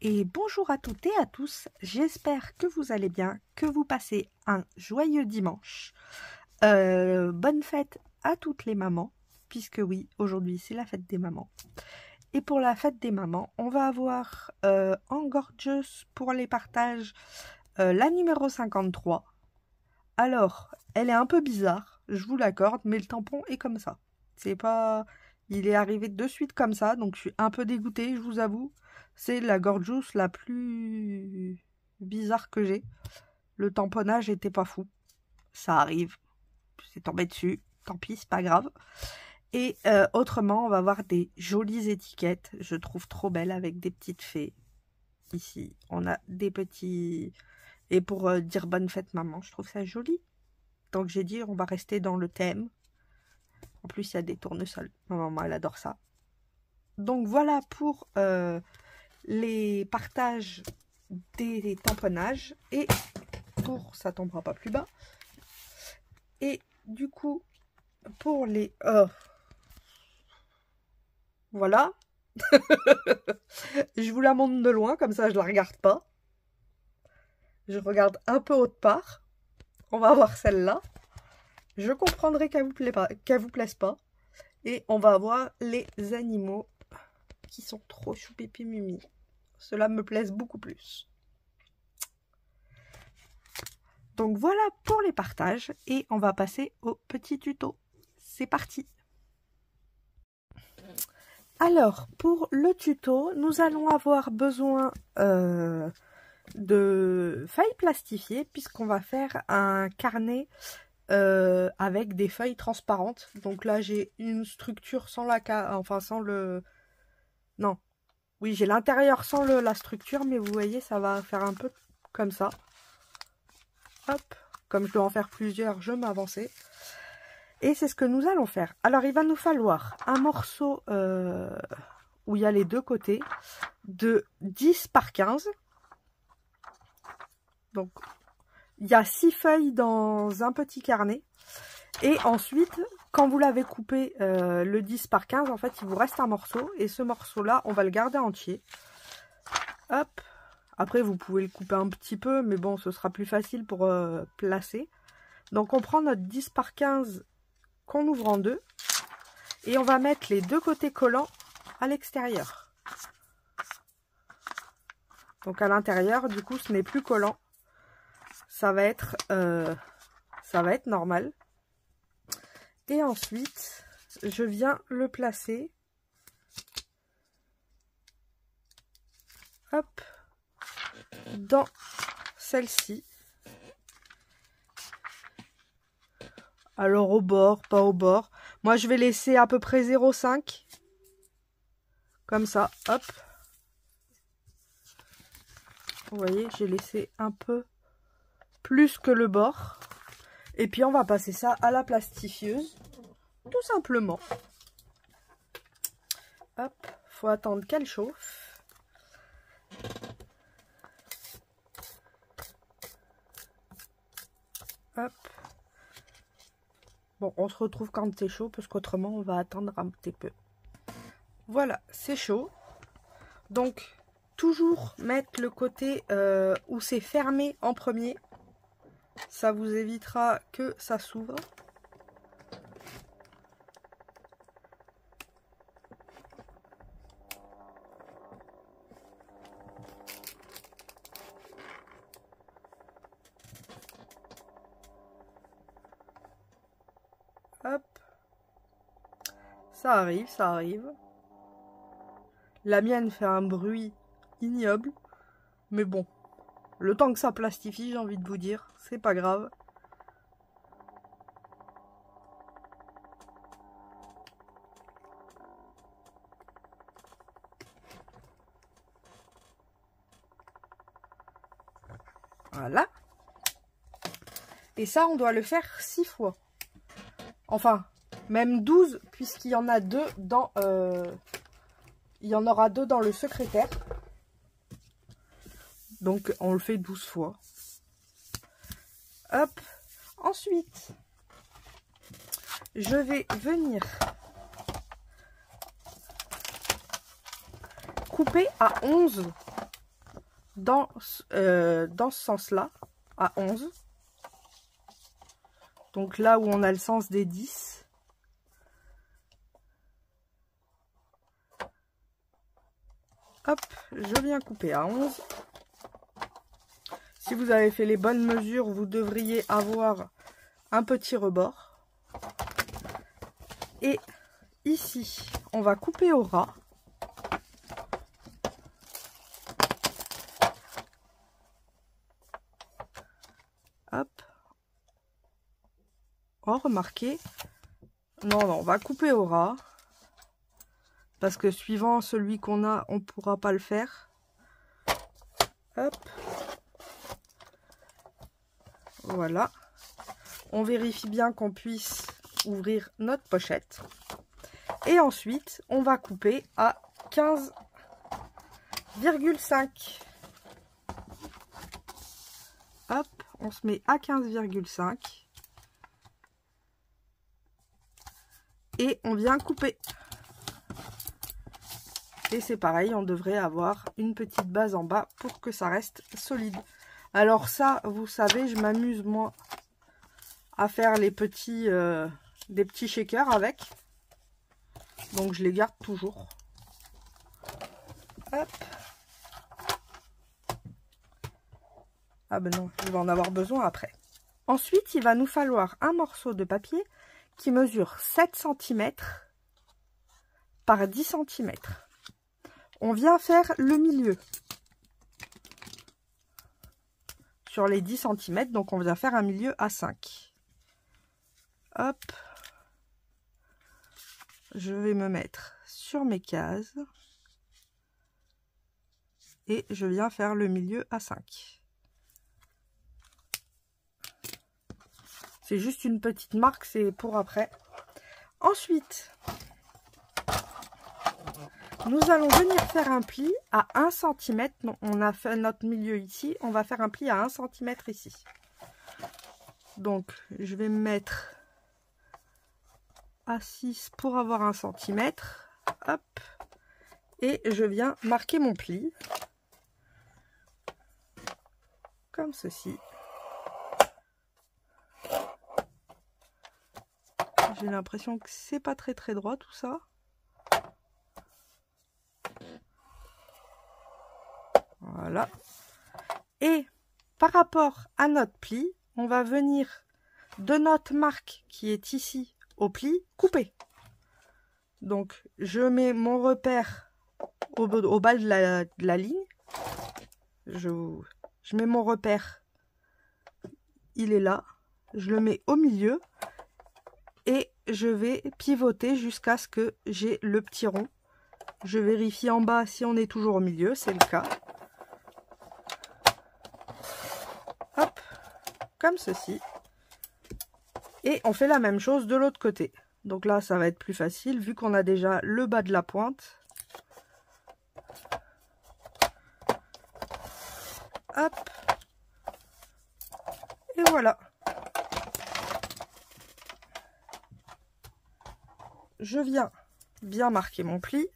et bonjour à toutes et à tous, j'espère que vous allez bien, que vous passez un joyeux dimanche. Bonne fête à toutes les mamans, puisque oui, aujourd'hui c'est la fête des mamans. Et pour la fête des mamans, on va avoir en Gorgeous pour les partages la numéro 53. Alors, elle est un peu bizarre, je vous l'accorde, mais le tampon est comme ça. C'est pas... Il est arrivé de suite comme ça, donc je suis un peu dégoûtée, je vous avoue. C'est la Gorgeous la plus bizarre que j'ai. Le tamponnage était pas fou. Ça arrive. C'est tombé dessus. Tant pis, c'est pas grave. Et autrement, on va avoir des jolies étiquettes. Je trouve trop belles avec des petites fées. Ici, on a des petits... Et pour dire bonne fête maman, je trouve ça joli. Donc j'ai dit, on va rester dans le thème. En plus, il y a des tournesols. Ma maman, elle adore ça. Donc voilà pour les partages des tamponnages. Et pour... Ça tombera pas plus bas. Et du coup, pour les... voilà. Je vous la montre de loin, comme ça je la regarde pas. Je regarde un peu autre part. On va voir celle-là. Je comprendrai qu'elle vous plaise pas. Et on va avoir les animaux qui sont trop choupipi mimi. Cela me plaise beaucoup plus. Donc voilà pour les partages. Et on va passer au petit tuto. C'est parti. Alors, pour le tuto, nous allons avoir besoin de feuilles plastifiées puisqu'on va faire un carnet avec des feuilles transparentes. Donc là, j'ai une structure sans sans le... Non. Oui, j'ai l'intérieur sans la structure, mais vous voyez, ça va faire un peu comme ça. Hop. Comme je dois en faire plusieurs, je m'avançais. Et c'est ce que nous allons faire. Alors, il va nous falloir un morceau où il y a les deux côtés de 10 par 15. Donc, il y a 6 feuilles dans un petit carnet. Et ensuite, quand vous l'avez coupé le 10 par 15, en fait, il vous reste un morceau. Et ce morceau-là, on va le garder entier. Hop. Après, vous pouvez le couper un petit peu, mais bon, ce sera plus facile pour placer. Donc, on prend notre 10 par 15 qu'on ouvre en deux. Et on va mettre les deux côtés collants à l'extérieur. Donc, à l'intérieur, du coup, ce n'est plus collant. Ça va être normal. Et ensuite, je viens le placer. Hop. Dans celle-ci. Alors au bord, pas au bord. Moi, je vais laisser à peu près 0,5. Comme ça, hop. Vous voyez, j'ai laissé un peu plus que le bord. Et puis, on va passer ça à la plastifieuse. Tout simplement. Hop, faut attendre qu'elle chauffe. Hop. Bon, on se retrouve quand c'est chaud, parce qu'autrement, on va attendre un petit peu. Voilà, c'est chaud. Donc, toujours mettre le côté où c'est fermé en premier. Ça vous évitera que ça s'ouvre. Hop. Ça arrive, ça arrive. La mienne fait un bruit ignoble. Mais bon, le temps que ça plastifie, j'ai envie de vous dire, c'est pas grave. Voilà. Et ça, on doit le faire 6 fois. Enfin, même 12, puisqu'il y en a 2 dans... il y en aura 2 dans le secrétaire. Donc, on le fait 12 fois. Hop. Ensuite, je vais venir couper à 11 dans ce sens-là, à 11. Donc là où on a le sens des 10. Hop, je viens couper à 11. Si vous avez fait les bonnes mesures, vous devriez avoir un petit rebord. Et ici, on va couper au ras. Hop. Oh, remarquez. Non, on va couper au ras. Parce que suivant celui qu'on a, on ne pourra pas le faire. Hop. Voilà. On vérifie bien qu'on puisse ouvrir notre pochette. Et ensuite, on va couper à 15,5. Hop, on se met à 15,5. Et on vient couper. Et c'est pareil, on devrait avoir une petite base en bas pour que ça reste solide. Alors ça, vous savez, je m'amuse moi à faire les petits, des petits shakers avec. Donc je les garde toujours. Hop. Ah ben non, je vais en avoir besoin après. Ensuite, il va nous falloir un morceau de papier qui mesure 7 cm par 10 cm. On vient faire le milieu. Sur les 10 cm, donc on vient faire un milieu à 5. Hop. Je vais me mettre sur mes cases. Et je viens faire le milieu à 5. C'est juste une petite marque, c'est pour après. Ensuite, nous allons venir faire un pli à 1 cm. Non, on a fait notre milieu ici. On va faire un pli à 1 cm ici. Donc, je vais me mettre à 6 pour avoir 1 cm. Hop. Et je viens marquer mon pli. Comme ceci. J'ai l'impression que c'est pas très droit tout ça. Voilà. Et par rapport à notre pli, on va venir de notre marque qui est ici au pli, couper. Donc je mets mon repère au bas de la ligne. Je mets mon repère, il est là. Je le mets au milieu. Et je vais pivoter jusqu'à ce que j'ai le petit rond. Je vérifie en bas si on est toujours au milieu, c'est le cas. Hop, comme ceci. Et on fait la même chose de l'autre côté. Donc là, ça va être plus facile vu qu'on a déjà le bas de la pointe. Hop. Et voilà. Je viens bien marquer mon pli.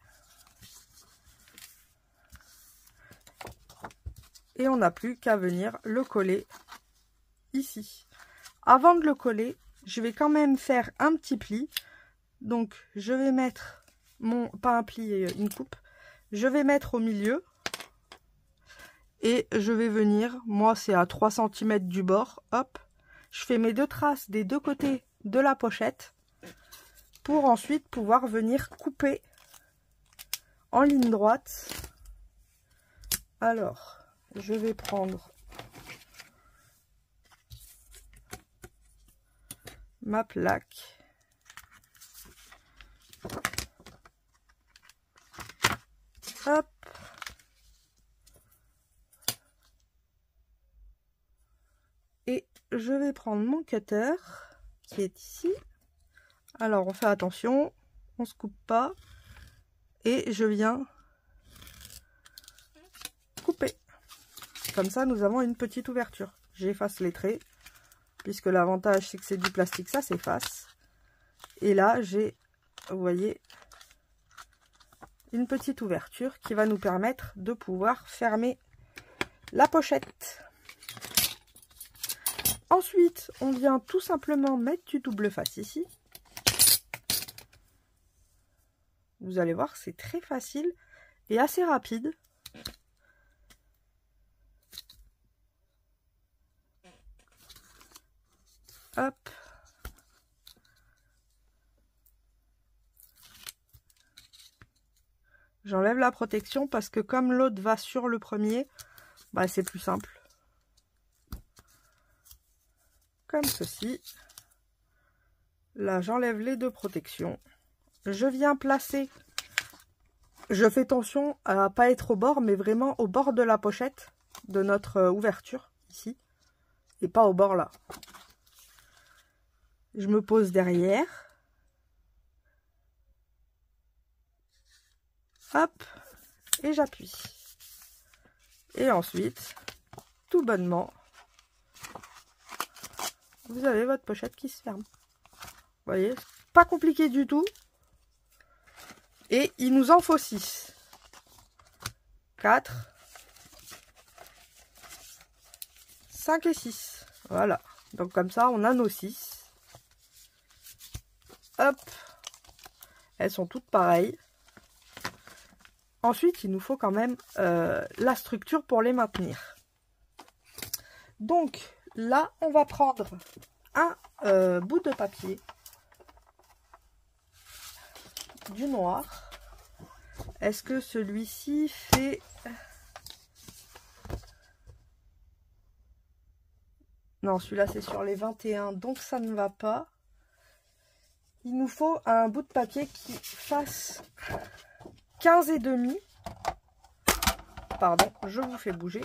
Et on n'a plus qu'à venir le coller ici. Avant de le coller, je vais quand même faire un petit pli. Donc je vais mettre pas un pli, une coupe. Je vais mettre au milieu. Et je vais venir, moi c'est à 3 cm du bord. Hop, je fais mes deux traces des deux côtés de la pochette. Pour ensuite pouvoir venir couper en ligne droite. Alors, je vais prendre ma plaque. Hop. Et je vais prendre mon cutter qui est ici. Alors on fait attention, on se coupe pas. Et je viens couper. Comme ça nous avons une petite ouverture. J'efface les traits. Puisque l'avantage c'est que c'est du plastique, ça s'efface. Et là j'ai, vous voyez, une petite ouverture qui va nous permettre de pouvoir fermer la pochette. Ensuite, on vient tout simplement mettre du double face ici. Vous allez voir, c'est très facile et assez rapide. Hop. J'enlève la protection parce que comme l'autre va sur le premier, bah c'est plus simple. Comme ceci. Là, j'enlève les deux protections. Je viens placer. Je fais attention à pas être au bord, mais vraiment au bord de la pochette de notre ouverture, ici. Et pas au bord là. Je me pose derrière. Hop. Et j'appuie. Et ensuite, tout bonnement, vous avez votre pochette qui se ferme. Vous voyez, pas compliqué du tout. Et il nous en faut 6. 4, 5 et 6. Voilà. Donc comme ça, on a nos 6. Hop. Elles sont toutes pareilles. Ensuite, il nous faut quand même la structure pour les maintenir. Donc là, on va prendre un bout de papier, du noir. Est-ce que celui-ci fait... Non, celui-là c'est sur les 21, donc ça ne va pas. Il nous faut un bout de papier qui fasse 15 et demi. Pardon, je vous fais bouger.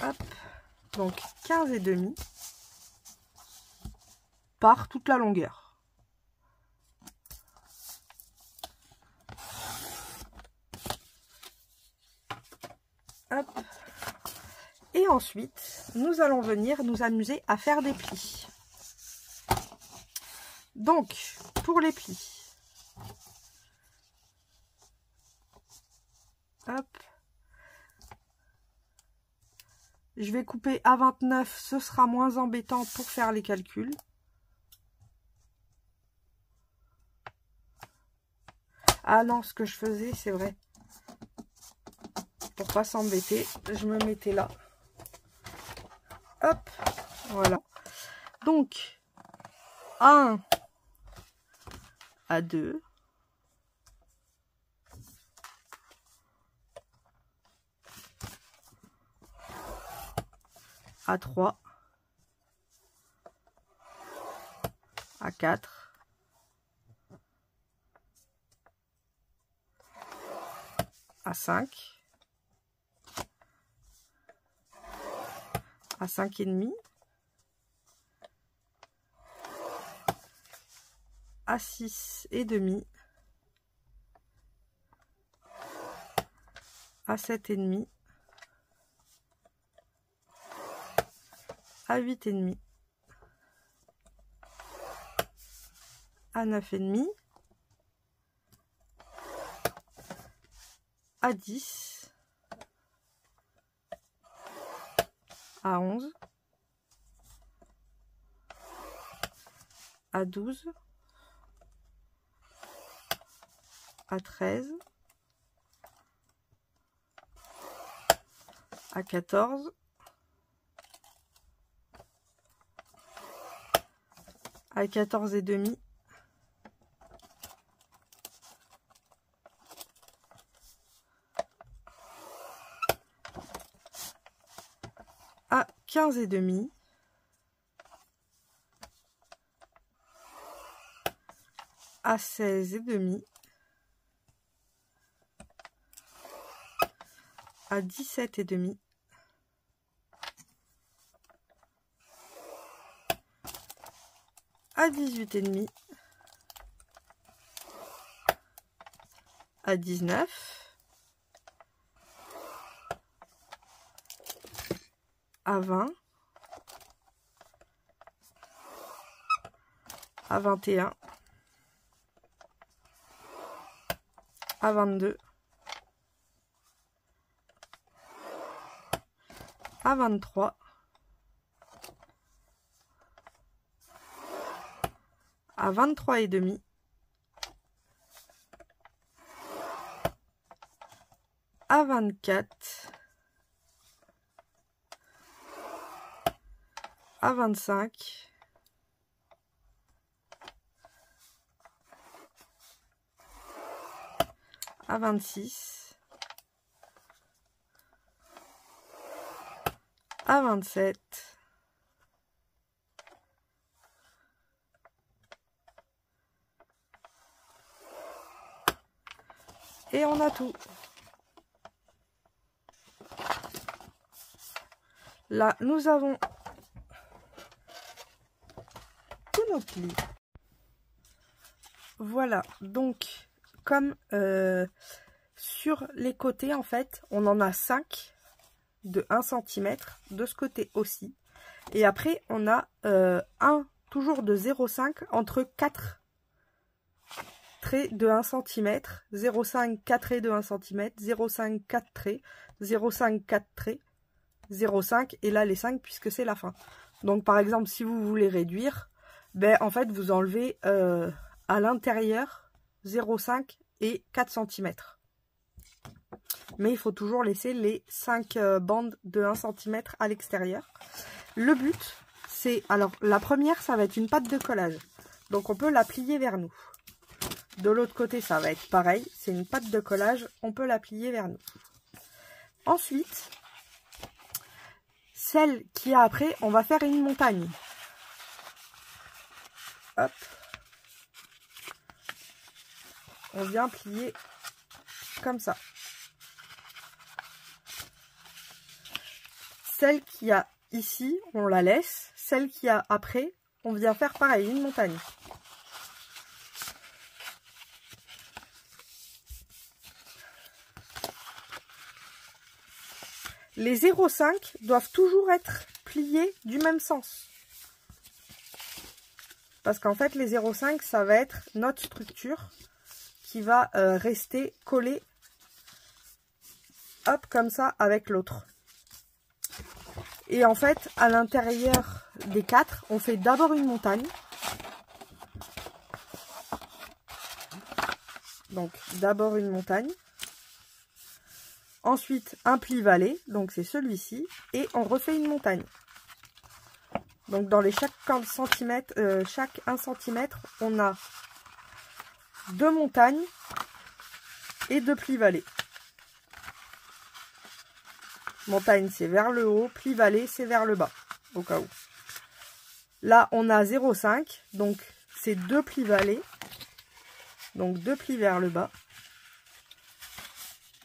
Hop. Donc 15 et demi par toute la longueur. Hop. Et ensuite, nous allons venir nous amuser à faire des plis. Donc, pour les plis, hop, je vais couper à 29, ce sera moins embêtant pour faire les calculs. Ah non, ce que je faisais, c'est vrai. Pour pas s'embêter, je me mettais là. Hop, voilà. Donc, 1 à 2. À 3. À 4. À 5. À 5 et demi. À 6 et demi. À 7 et demi. À 8 et demi. À 9 et demi. À 10. À 11. À 12. À 13. À 14. À 14 et demi. À 15 et demi. À 16 et demi. À 17 et demi. À 18 et demi. À 19. À 20. À 21. A22, A23, A23,5, A24, A25, A26, A27, et on a tout. Là, nous avons tous nos plis. Voilà, donc comme sur les côtés, en fait, on en a 5 de 1 cm, de ce côté aussi. Et après, on a un toujours de 0,5 entre 4 traits de 1 cm, 0,5 4 traits de 1 cm, 0,5 4 traits, 0,5 4 traits, 0,5 et là les 5 puisque c'est la fin. Donc par exemple, si vous voulez réduire, ben en fait vous enlevez à l'intérieur 0,5 et 4 cm. Mais il faut toujours laisser les 5 bandes de 1 cm à l'extérieur. Le but, c'est... Alors, la première, ça va être une patte de collage. Donc, on peut la plier vers nous. De l'autre côté, ça va être pareil. C'est une patte de collage. On peut la plier vers nous. Ensuite, celle qui a après, on va faire une montagne. Hop. On vient plier comme ça. Celle qui a ici, on la laisse. Celle qui a après, on vient faire pareil, une montagne. Les 0,5 doivent toujours être pliés du même sens. Parce qu'en fait, les 0,5, ça va être notre structure qui va rester collée, hop, comme ça, avec l'autre. Et en fait, à l'intérieur des 4, on fait d'abord une montagne. Donc, d'abord une montagne. Ensuite, un pli vallé, donc c'est celui-ci. Et on refait une montagne. Donc, dans les chaque 1 cm, on a 2 montagnes et 2 plis vallés. Montagne, c'est vers le haut. Pli vallé, c'est vers le bas, au cas où. Là, on a 0,5. Donc, c'est 2 plis vallés. Donc, 2 plis vers le bas.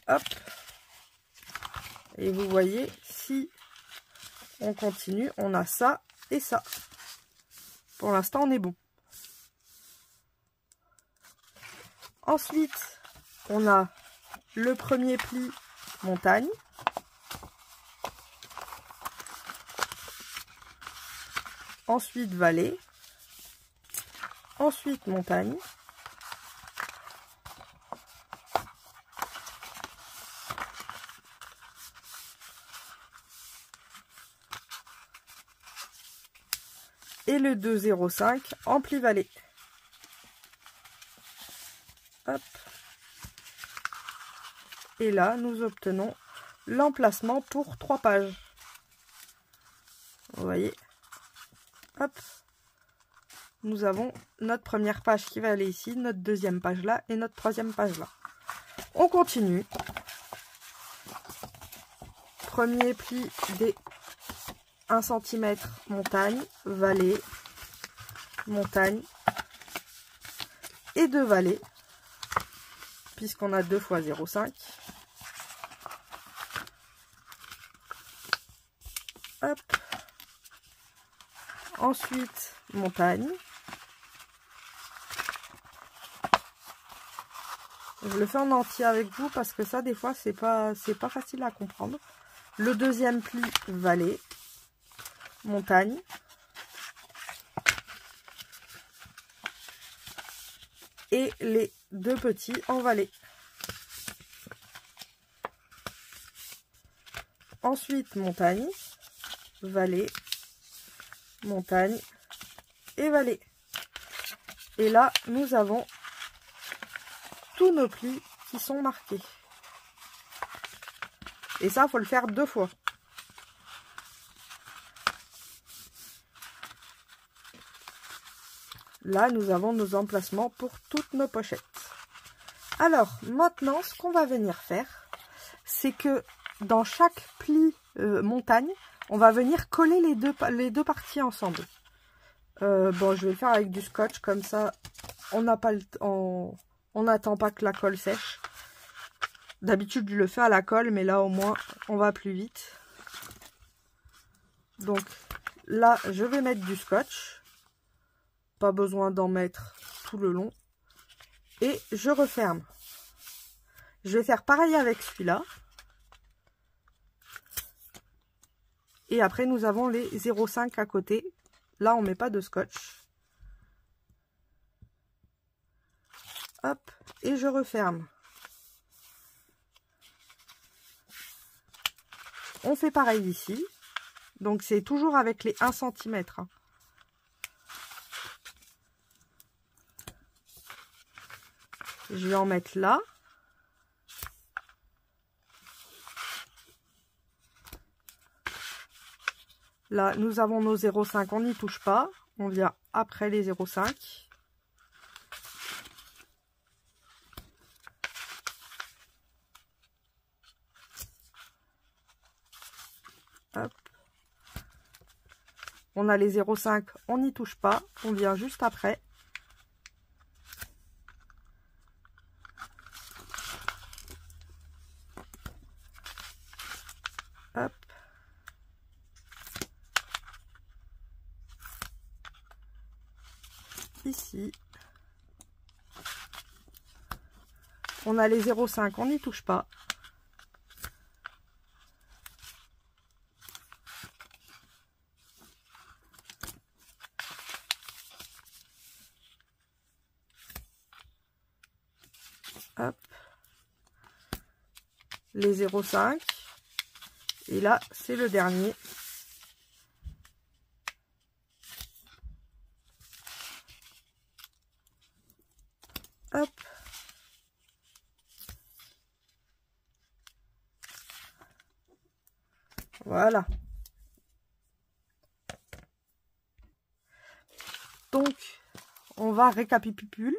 Hop. Et vous voyez, si on continue, on a ça et ça. Pour l'instant, on est bon. Ensuite, on a le premier pli montagne. Ensuite vallée, ensuite montagne, et le 2,05 en pli vallée. Hop. Et là, nous obtenons l'emplacement pour 3 pages. Vous voyez. Hop, nous avons notre première page qui va aller ici, notre deuxième page là et notre troisième page là. On continue. Premier pli des 1 cm, montagne, vallée, montagne et 2 vallées, puisqu'on a 2 fois 0,5. Hop. Ensuite, montagne. Je le fais en entier avec vous parce que ça, des fois, c'est pas facile à comprendre. Le deuxième pli, vallée. Montagne. Et les 2 petits en vallée. Ensuite, montagne, vallée, montagne et vallée. Et là, nous avons tous nos plis qui sont marqués. Et ça, il faut le faire 2 fois. Là, nous avons nos emplacements pour toutes nos pochettes. Alors, maintenant, ce qu'on va venir faire, c'est que dans chaque pli montagne, on va venir coller les deux parties ensemble. Bon, je vais le faire avec du scotch, comme ça, on n'attend pas que la colle sèche. D'habitude, je le fais à la colle, mais là, au moins, on va plus vite. Donc, là, je vais mettre du scotch. Pas besoin d'en mettre tout le long. Et je referme. Je vais faire pareil avec celui-là. Et après, nous avons les 0,5 à côté. Là, on ne met pas de scotch. Hop, et je referme. On fait pareil ici. Donc, c'est toujours avec les 1 cm. Hein. Je vais en mettre là. Là, nous avons nos 0,5, on n'y touche pas. On vient après les 0,5. Hop. On a les 0,5, on n'y touche pas. On vient juste après. Hop. Ici. On a les 0,5, on n'y touche pas. Hop. Les 0,5. Et là, c'est le dernier. Hop. Voilà. Donc, on va récapituler.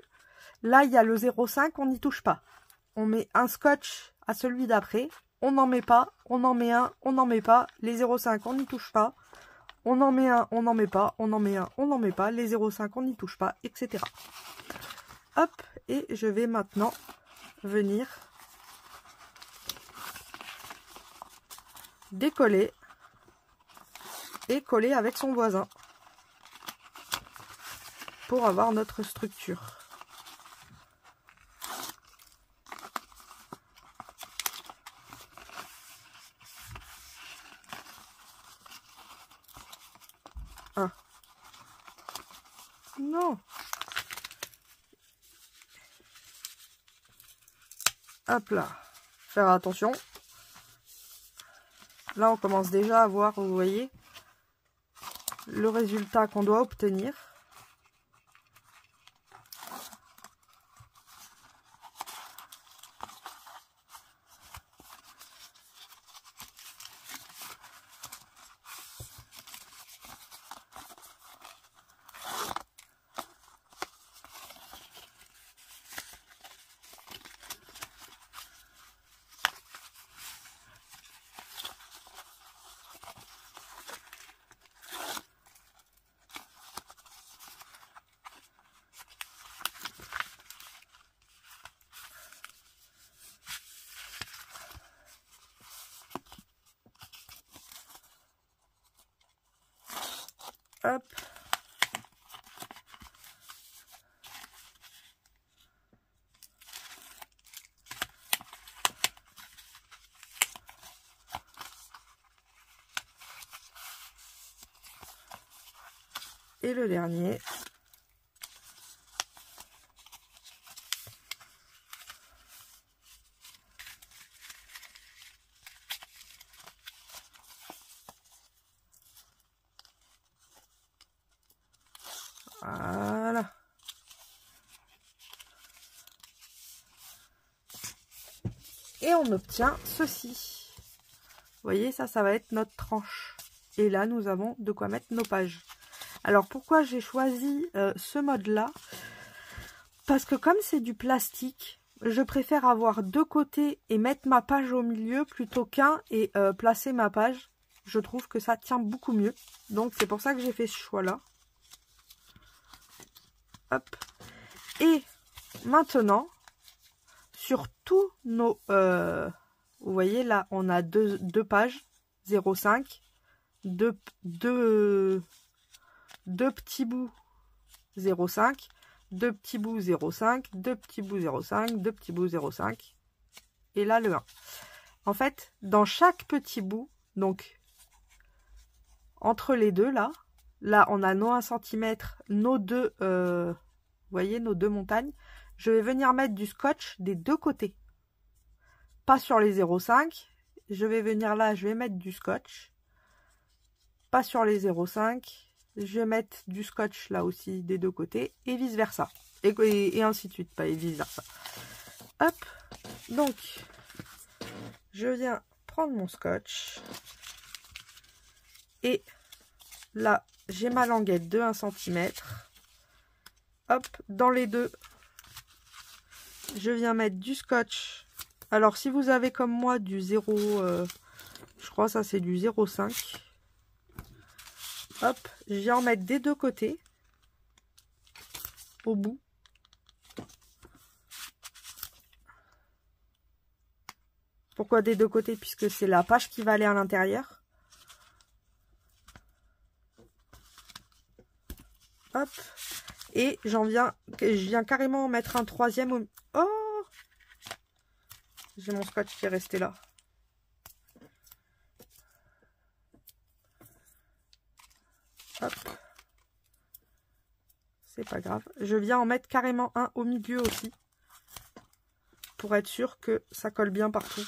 Là, il y a le 0,5, on n'y touche pas. On met un scotch à celui d'après. On n'en met pas. On en met un, on n'en met pas. Les 0,5, on n'y touche pas. On en met un, on n'en met pas. On en met un, on n'en met pas. Les 0,5, on n'y touche pas, etc. Hop, et je vais maintenant venir décoller et coller avec son voisin pour avoir notre structure. Ah. Non. Hop là. Faire attention. Là, on commence déjà à voir, vous voyez, le résultat qu'on doit obtenir. Hop. Et le dernier. Voilà. Et on obtient ceci. Vous voyez, ça va être notre tranche. Et là, nous avons de quoi mettre nos pages. Alors, pourquoi j'ai choisi ce mode-là? Parce que comme c'est du plastique, je préfère avoir deux côtés et mettre ma page au milieu plutôt qu'un et placer ma page. Je trouve que ça tient beaucoup mieux. Donc, c'est pour ça que j'ai fait ce choix-là. Hop. Et maintenant, sur tous nos... vous voyez, là, on a deux pages, 0,5, deux petits bouts 0,5, deux petits bouts 0,5, deux petits bouts 0,5, deux petits bouts 0,5, et là le 1. En fait, dans chaque petit bout, donc entre les deux là on a nos 1 cm, nos deux, vous voyez, nos deux montagnes. Je vais venir mettre du scotch des deux côtés, pas sur les 0,5. Je vais venir là, je vais mettre du scotch, pas sur les 0,5. Je vais mettre du scotch là aussi des deux côtés et vice versa. Et ainsi de suite, pas et vice versa. Hop, donc je viens prendre mon scotch. Et là, j'ai ma languette de 1 cm. Hop, dans les deux, je viens mettre du scotch. Alors, si vous avez comme moi du 0, je crois ça c'est du 0,5. Hop, je viens en mettre des deux côtés, au bout. Pourquoi des deux côtés? Puisque c'est la page qui va aller à l'intérieur. Hop, et je viens carrément en mettre un troisième au... Oh! J'ai mon scotch qui est resté là. Hop. C'est pas grave. Je viens en mettre carrément un au milieu aussi. Pour être sûr que ça colle bien partout.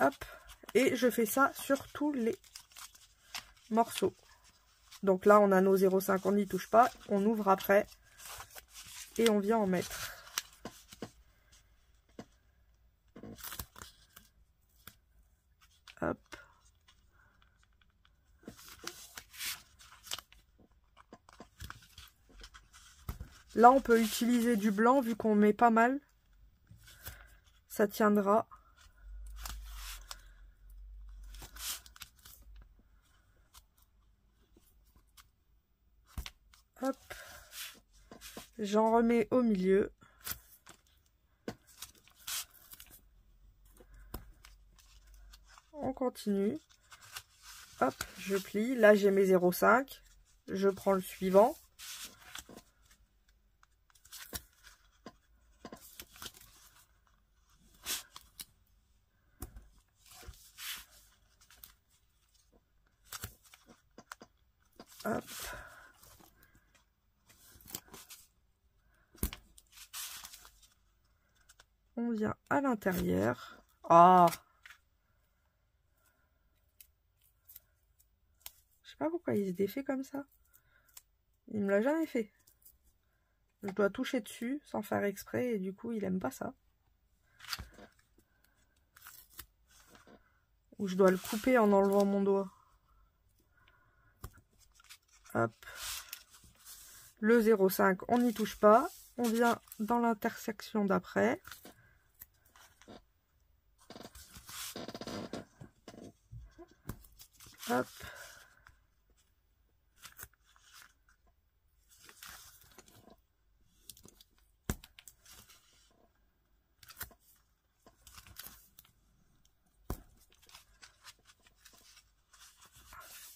Hop. Et je fais ça sur tous les morceaux. Donc là, on a nos 0,5, on n'y touche pas. On ouvre après. Et on vient en mettre. Hop. Là, on peut utiliser du blanc vu qu'on met pas mal. Ça tiendra. Hop. J'en remets au milieu. On continue. Hop, je plie. Là, j'ai mes 0,5. Je prends le suivant. Hop. On vient à l'intérieur. Ah! Je sais pas pourquoi il se défait comme ça. Il me l'a jamais fait. Je dois toucher dessus sans faire exprès et du coup il aime pas ça. Ou je dois le couper en enlevant mon doigt. Hop. Le 0,5, on n'y touche pas. On vient dans l'intersection d'après. Hop.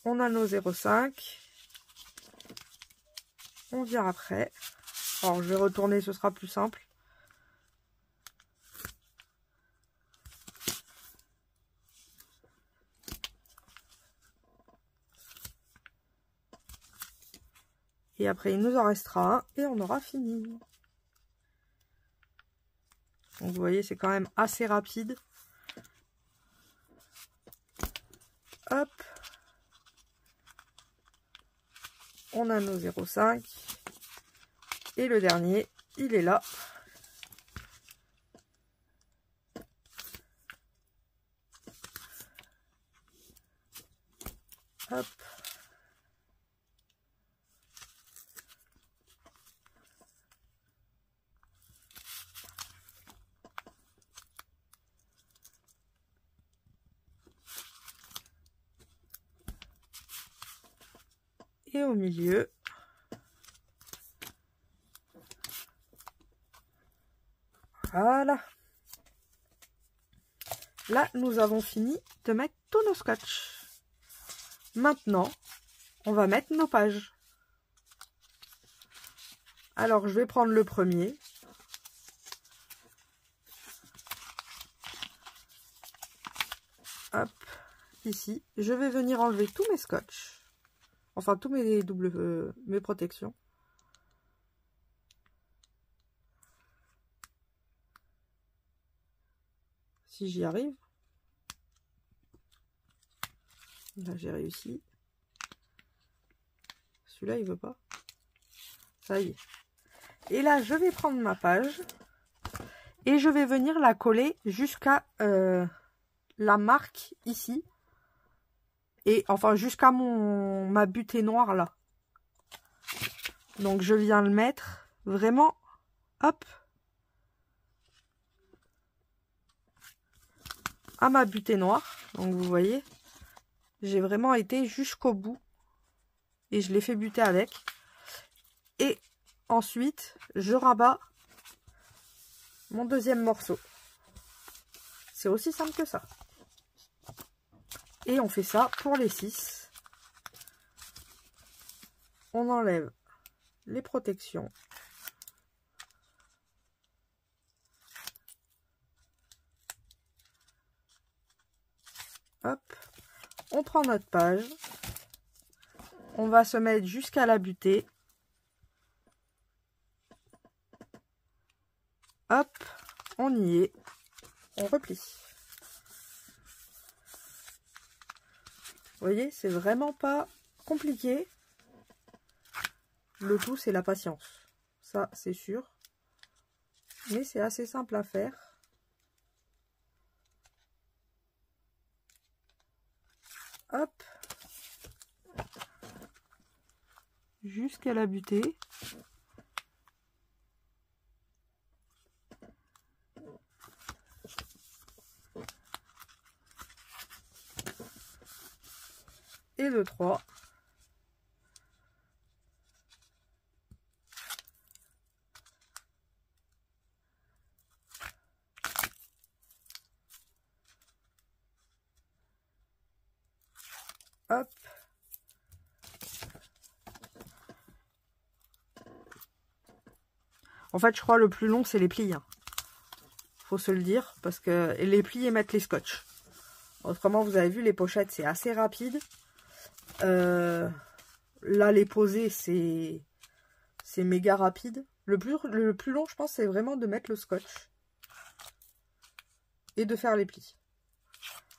On a nos 0,5. On vient après. Alors je vais retourner, ce sera plus simple. Et après il nous en restera un et on aura fini. Donc vous voyez, c'est quand même assez rapide. Hop, On a nos 0,5. Et le dernier, il est là. Hop. Et au milieu, voilà. Là, nous avons fini de mettre tous nos scotch. Maintenant, on va mettre nos pages. Alors, je vais prendre le premier. Hop, ici. Je vais venir enlever tous mes scotch. Enfin, tous mes mes protections. Si j'y arrive. Là, j'ai réussi. Celui-là, il veut pas. Ça y est. Et là, je vais prendre ma page. Et je vais venir la coller jusqu'à la marque ici. Et enfin, jusqu'à ma butée noire là. Donc, je viens le mettre vraiment, hop, à ma butée noire. Donc, vous voyez, j'ai vraiment été jusqu'au bout. Et je l'ai fait buter avec. Et ensuite, je rabats mon deuxième morceau. C'est aussi simple que ça. Et on fait ça pour les 6. On enlève les protections. Hop. On prend notre page. On va se mettre jusqu'à la butée. Hop. On y est. On replie. Vous voyez, c'est vraiment pas compliqué. Le tout, c'est la patience. Ça, c'est sûr. Mais c'est assez simple à faire. Hop. Jusqu'à la butée. Et le 3. Hop. En fait, je crois le plus long, c'est les plis. Hein. Faut se le dire, parce que les plis et mettre les scotch. Autrement, vous avez vu, les pochettes, c'est assez rapide. Là, les poser, c'est méga rapide. Le plus long, je pense, c'est vraiment de mettre le scotch. Et de faire les plis.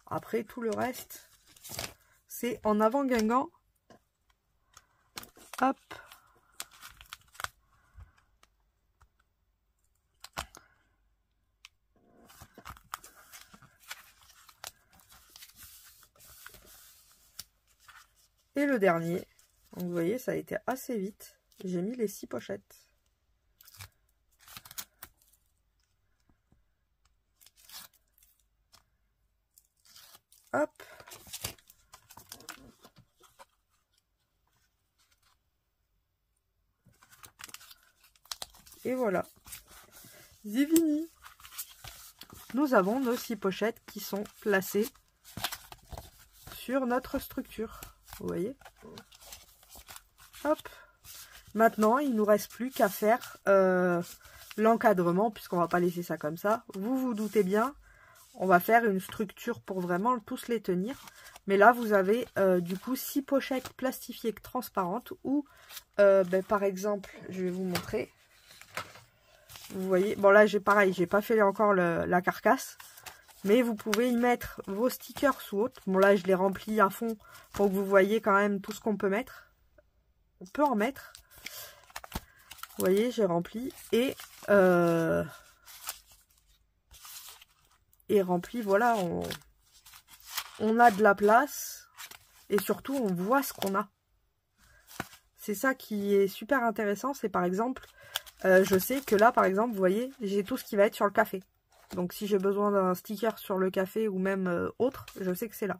Après, tout le reste, c'est en avant Guingamp. Hop. Et le dernier. Donc, vous voyez, ça a été assez vite. J'ai mis les 6 pochettes. Hop. Et voilà. C'est fini. Nous avons nos 6 pochettes qui sont placées sur notre structure. Vous voyez? Hop. Maintenant, il ne nous reste plus qu'à faire l'encadrement, puisqu'on va pas laisser ça comme ça. Vous vous doutez bien, on va faire une structure pour vraiment tous les tenir. Mais là, vous avez du coup 6 pochettes plastifiées transparentes ou, par exemple, je vais vous montrer. Vous voyez, bon là, pareil, j'ai pas fait encore la carcasse. Mais vous pouvez y mettre vos stickers ou autres. Bon là, je les remplis à fond pour que vous voyez quand même tout ce qu'on peut mettre. on peut en mettre. Vous voyez, j'ai rempli et rempli, voilà, on a de la place et surtout on voit ce qu'on a. C'est ça qui est super intéressant, c'est par exemple, je sais que là par exemple, vous voyez, j'ai tout ce qui va être sur le café. Donc si j'ai besoin d'un sticker sur le café ou même autre, je sais que c'est là.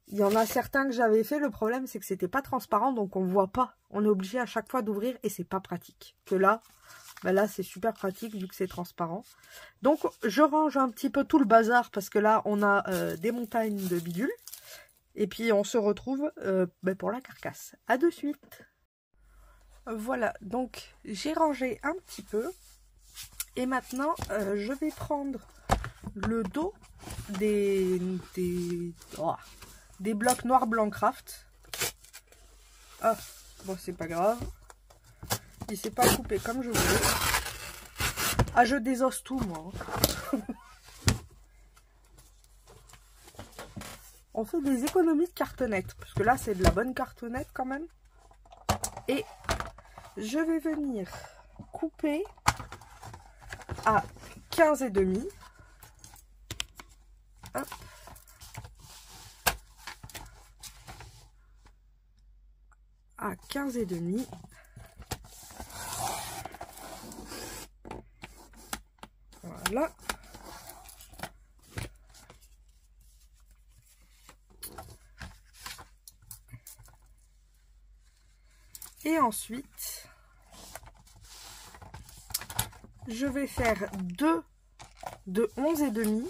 Il y en a certains que j'avais fait, le problème c'est que c'était pas transparent, donc on voit pas. On est obligé à chaque fois d'ouvrir et c'est pas pratique. Que là, ben là c'est super pratique vu que c'est transparent. Donc je range un petit peu tout le bazar parce que là on a des montagnes de bidules. Et puis on se retrouve ben pour la carcasse. À de suite. Voilà, donc j'ai rangé un petit peu. Et maintenant je vais prendre le dos des blocs noir blanc craft. Ah, bon c'est pas grave. Il s'est pas coupé comme je voulais. Ah, je désosse tout moi. On fait des économies de cartonnette. Parce que là c'est de la bonne cartonnette quand même. Et je vais venir couper à 15,5. Hop. À 15,5. Voilà. Et ensuite, je vais faire 2 de 11,5.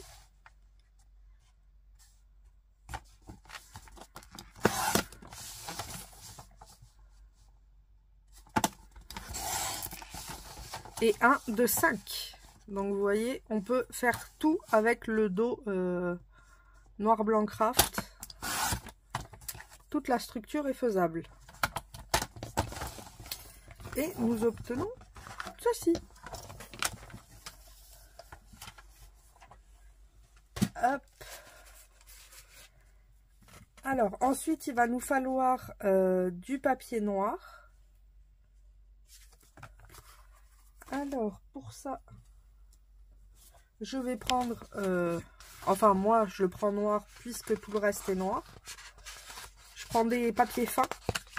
Et 1 de 5. Donc vous voyez, on peut faire tout avec le dos noir blanc craft. Toute la structure est faisable. Et nous obtenons ceci. Hop. Alors ensuite il va nous falloir du papier noir. Alors pour ça je vais prendre enfin moi je le prends noir puisque tout le reste est noir. Je prends des papiers fins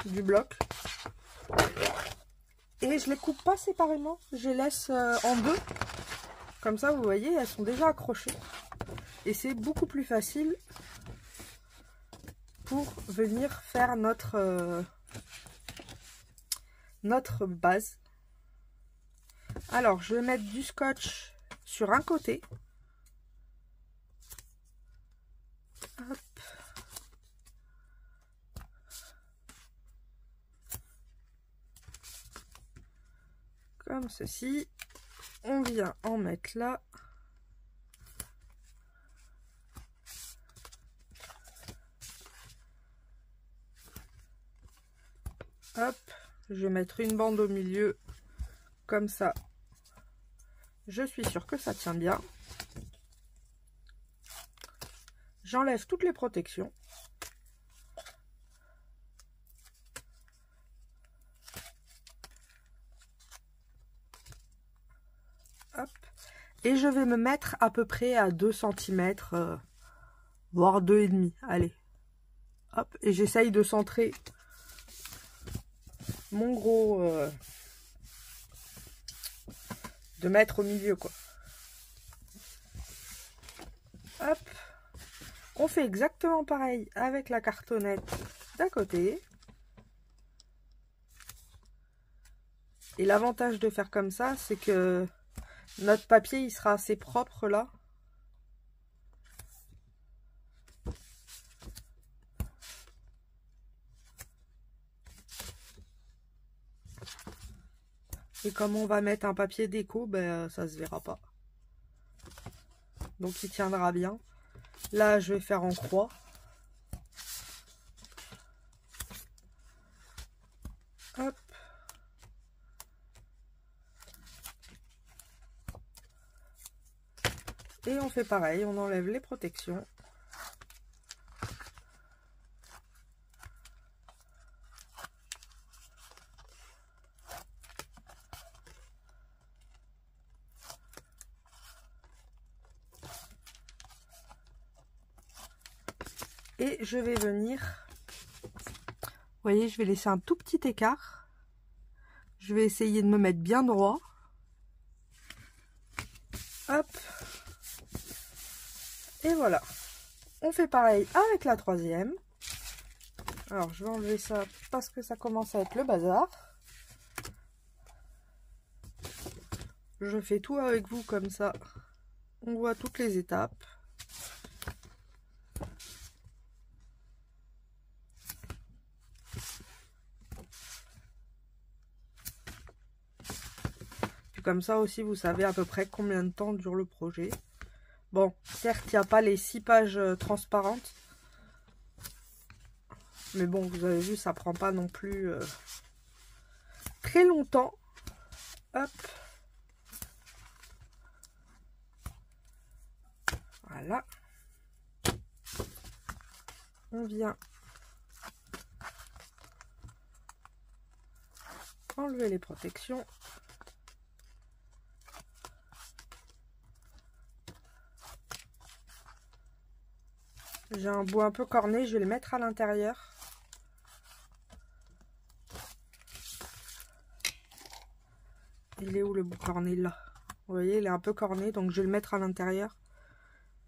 du bloc et je les coupe pas séparément, je les laisse en deux. Comme ça vous voyez elles sont déjà accrochées et c'est beaucoup plus facile pour venir faire notre base. Alors je vais mettre du scotch sur un côté. Hop. Comme ceci. On vient en mettre là. Hop. Je vais mettre une bande au milieu. Comme ça. Je suis sûre que ça tient bien. J'enlève toutes les protections. Hop. Et je vais me mettre à peu près à 2 cm, voire 2,5. Allez. Hop. Et j'essaye de centrer mon gros... de mettre au milieu, quoi. Hop. On fait exactement pareil avec la cartonnette d'à côté. Et l'avantage de faire comme ça, c'est que notre papier, il sera assez propre là. Et comme on va mettre un papier déco, ben, ça se verra pas. Donc il tiendra bien. Là, je vais faire en croix. Hop. Et on fait pareil, on enlève les protections. Et je vais venir, vous voyez, je vais laisser un tout petit écart. Je vais essayer de me mettre bien droit. Hop. Et voilà. On fait pareil avec la troisième. Alors, je vais enlever ça parce que ça commence à être le bazar. Je fais tout avec vous comme ça. On voit toutes les étapes. Puis comme ça aussi, vous savez à peu près combien de temps dure le projet. Bon, certes, il n'y a pas les 6 pages transparentes. Mais bon, vous avez vu, ça prend pas non plus très longtemps. Hop. Voilà. On vient enlever les protections. J'ai un bout un peu corné, je vais le mettre à l'intérieur. Il est où le bout corné là? Vous voyez, il est un peu corné, donc je vais le mettre à l'intérieur.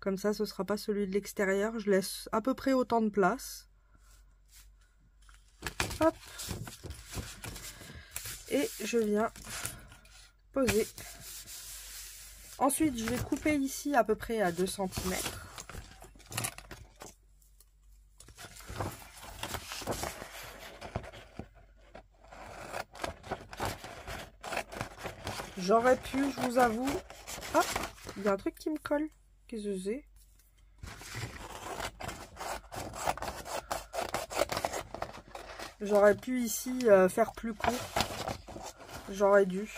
Comme ça, ce ne sera pas celui de l'extérieur. Je laisse à peu près autant de place. Hop. Et je viens poser. Ensuite, je vais couper ici à peu près à 2 cm. J'aurais pu, je vous avoue... Ah, il y a un truc qui me colle. Qu'est-ce que c'est? J'aurais pu ici faire plus court. J'aurais dû.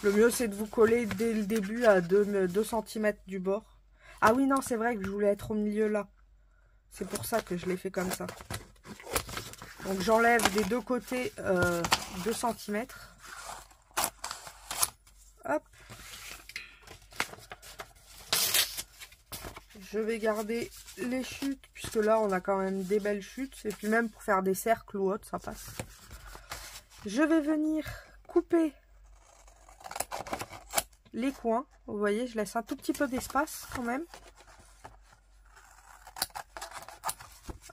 Le mieux, c'est de vous coller dès le début à 2 cm du bord. Ah oui, non, c'est vrai que je voulais être au milieu là. C'est pour ça que je l'ai fait comme ça. Donc j'enlève des deux côtés 2 cm. Hop. Je vais garder les chutes, puisque là on a quand même des belles chutes. Et puis même pour faire des cercles ou autre, ça passe. Je vais venir couper les coins. Vous voyez, je laisse un tout petit peu d'espace quand même.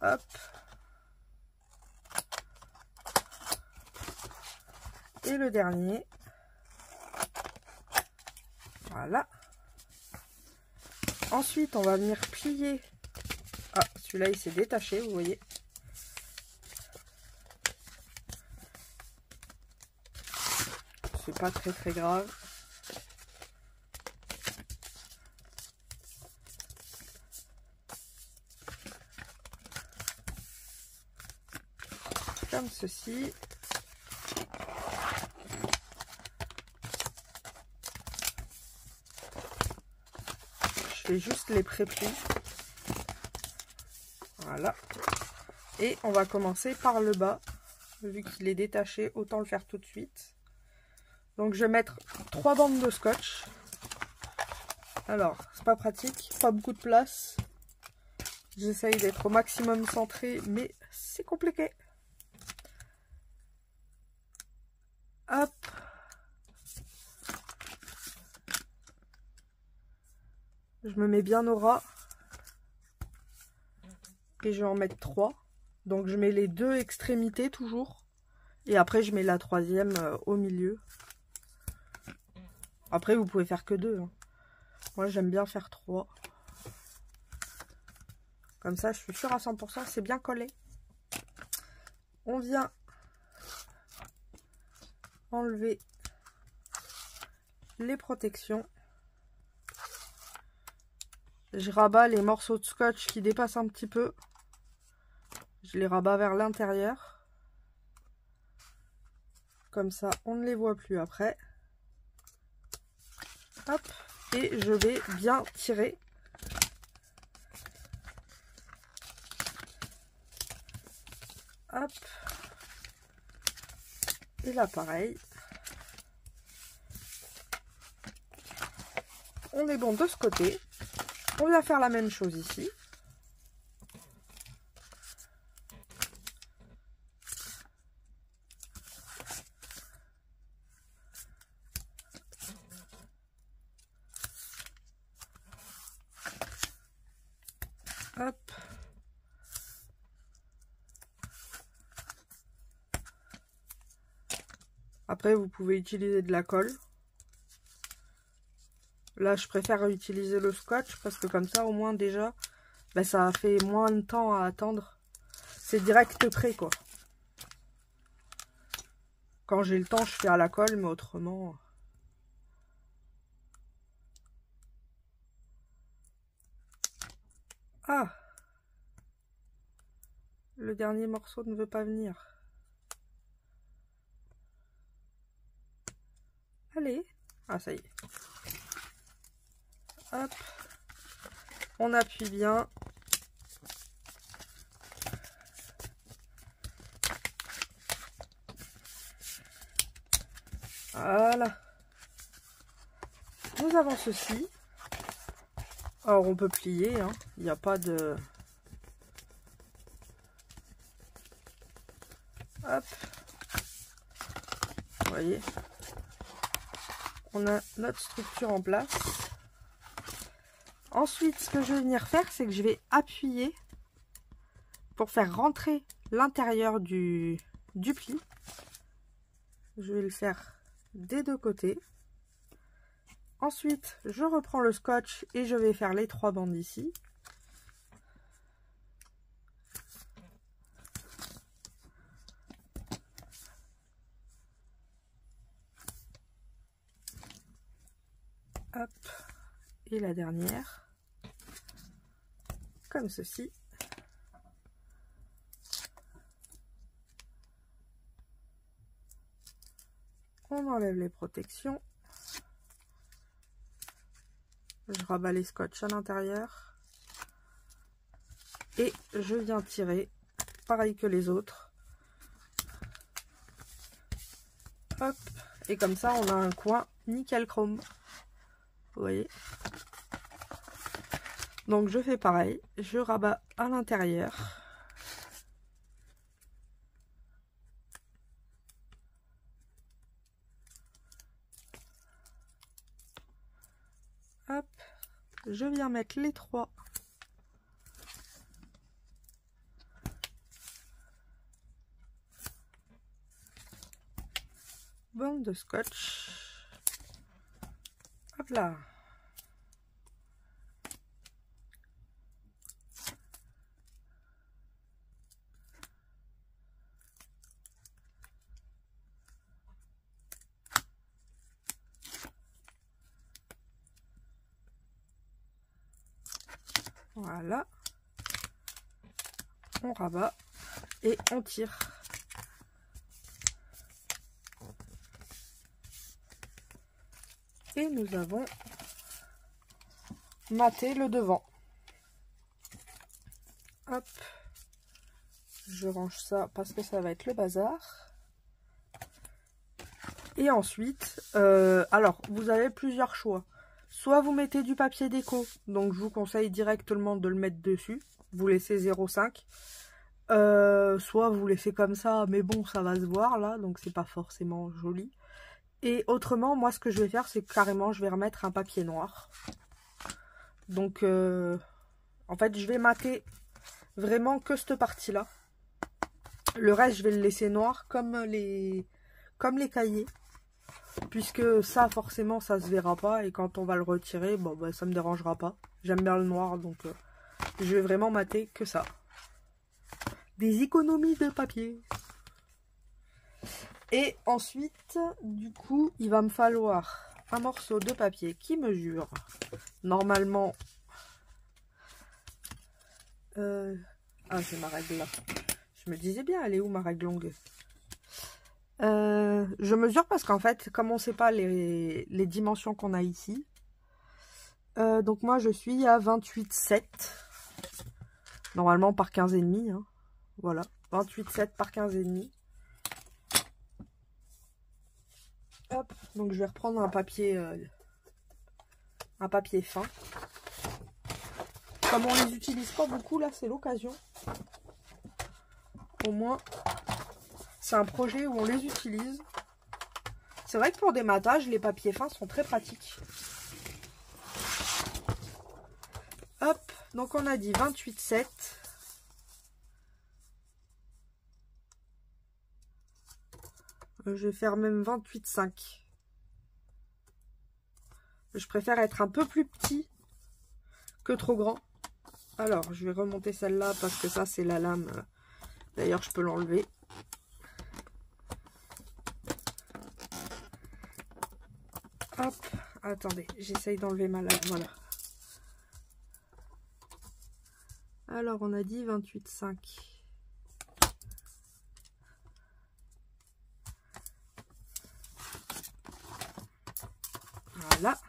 Hop. Et le dernier. Voilà. Ensuite, on va venir plier. Ah, celui-là, il s'est détaché, vous voyez. C'est pas très très grave. Comme ceci. Je fais juste les pré-plis. Voilà. Et on va commencer par le bas. Vu qu'il est détaché, autant le faire tout de suite. Donc je vais mettre 3 bandes de scotch. Alors, c'est pas pratique, pas beaucoup de place. J'essaye d'être au maximum centré, mais c'est compliqué. Hop. Je me mets bien au ras. Et je vais en mettre 3. Donc je mets les 2 extrémités toujours. Et après je mets la troisième au milieu. Après vous pouvez faire que 2. Hein. Moi j'aime bien faire 3. Comme ça je suis sûre à 100% c'est bien collé. On vient enlever les protections. Je rabats les morceaux de scotch qui dépassent un petit peu. Je les rabats vers l'intérieur. Comme ça, on ne les voit plus après. Hop. Et je vais bien tirer. Hop. Et là, pareil. On est bon de ce côté. On vient faire la même chose ici. Hop. Après, vous pouvez utiliser de la colle. Là, je préfère utiliser le scotch parce que comme ça, au moins déjà, ben, ça fait moins de temps à attendre. C'est direct prêt, quoi. Quand j'ai le temps, je fais à la colle, mais autrement... Ah! Le dernier morceau ne veut pas venir. Allez! Ah, ça y est. Hop! On appuie bien. Voilà. Nous avons ceci. Alors, on peut plier, hein. Il n'y a pas de... Hop. Vous voyez. On a notre structure en place. Ensuite, ce que je vais venir faire, c'est que je vais appuyer pour faire rentrer l'intérieur du pli. Je vais le faire des deux côtés. Ensuite, je reprends le scotch et je vais faire les 3 bandes ici. Hop. Et la dernière. Comme ceci. On enlève les protections. Je rabats les scotch à l'intérieur. Et je viens tirer, pareil que les autres. Hop. Et comme ça, on a un coin nickel chrome. Vous voyez? Donc je fais pareil. Je rabats à l'intérieur. Hop. Je viens mettre les 3 bandes de scotch. Hop là. Voilà. On rabat et on tire. Et nous avons maté le devant. Hop. Je range ça parce que ça va être le bazar. Et ensuite, alors, vous avez plusieurs choix. Soit vous mettez du papier déco, donc je vous conseille directement de le mettre dessus. Vous laissez 0,5. Soit vous laissez comme ça, mais bon, ça va se voir là, donc c'est pas forcément joli. Et autrement, moi ce que je vais faire, c'est que carrément je vais remettre un papier noir. Donc, en fait, je vais mater vraiment que cette partie-là. Le reste, je vais le laisser noir comme les cahiers. Puisque ça, forcément, ça se verra pas. Et quand on va le retirer, bon, bah, ça me dérangera pas. J'aime bien le noir, donc je vais vraiment mater que ça. Des économies de papier. Et ensuite, du coup, il va me falloir un morceau de papier qui mesure normalement... Ah, c'est ma règle là. Je me disais bien, elle est où ma règle longue? Je mesure parce qu'en fait, comme on ne sait pas les dimensions qu'on a ici, donc moi je suis à 28,7. Normalement par 15,5. Hein. Voilà, 28,7 par 15,5. Hop, donc je vais reprendre un papier fin. Comme on les utilise pas beaucoup, là, c'est l'occasion. Au moins, c'est un projet où on les utilise. C'est vrai que pour des matages, les papiers fins sont très pratiques. Hop, donc on a dit 28,7. Je vais faire même 28,5. Je préfère être un peu plus petit que trop grand. Alors, je vais remonter celle-là parce que ça, c'est la lame. D'ailleurs, je peux l'enlever. Hop, attendez, j'essaye d'enlever ma lame. Voilà. Alors, on a dit 28,5. Voilà.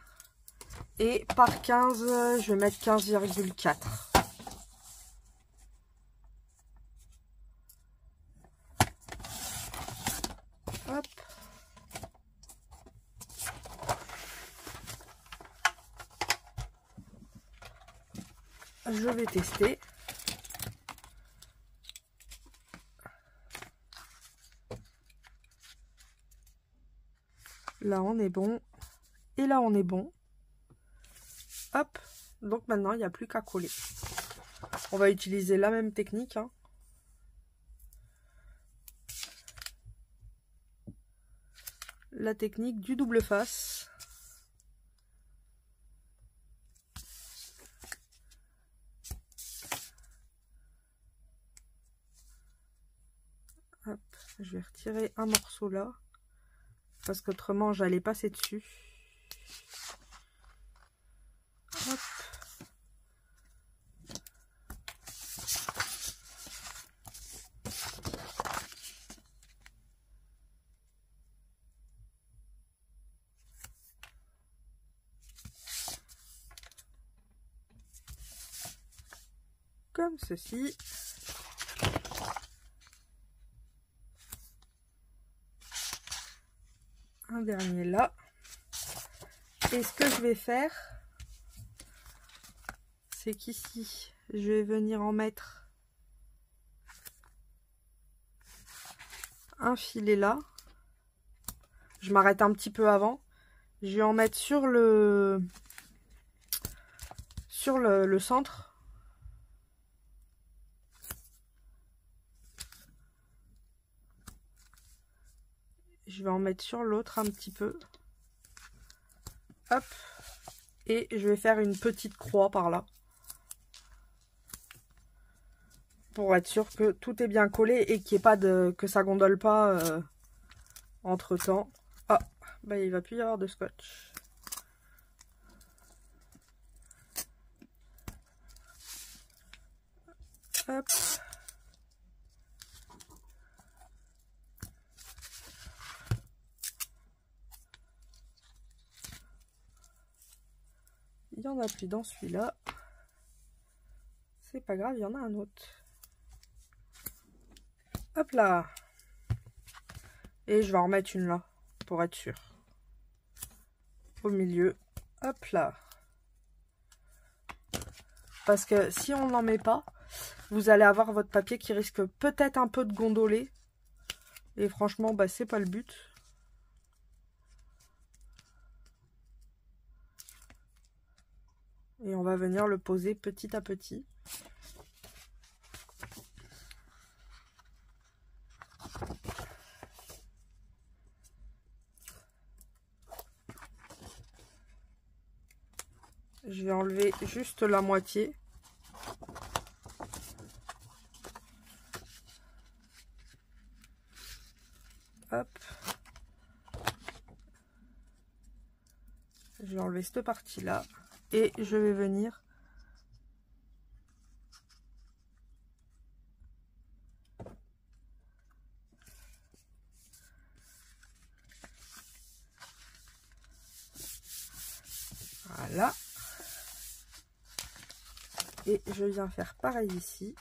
Et par 15, je vais mettre 15,4. Hop. Je vais tester. Là, on est bon. Et là, on est bon. Hop. Donc maintenant, il n'y a plus qu'à coller. On va utiliser la même technique. Hein. La technique du double face. Hop. Je vais retirer un morceau là. Parce qu'autrement, j'allais passer dessus. Hop. Comme ceci. Un dernier là. Et ce que je vais faire, c'est qu'ici, je vais venir en mettre un filet là. Je m'arrête un petit peu avant. Je vais en mettre sur le centre. Je vais en mettre sur l'autre un petit peu. Hop. Et je vais faire une petite croix par là. Pour être sûr que tout est bien collé et qu'il n'y ait pas que ça gondole pas entre temps. Ah, bah il va plus y avoir de scotch. Hop. Il n'y en a plus dans celui-là. C'est pas grave, il y en a un autre. Hop là. Et je vais en remettre une là, pour être sûr. Au milieu. Hop là. Parce que si on n'en met pas, vous allez avoir votre papier qui risque peut-être un peu de gondoler. Et franchement, bah, c'est pas le but. Et on va venir le poser petit à petit. Je vais enlever juste la moitié. Hop. Je vais enlever cette partie-là. Et je vais venir voilà. Et je viens faire pareil ici.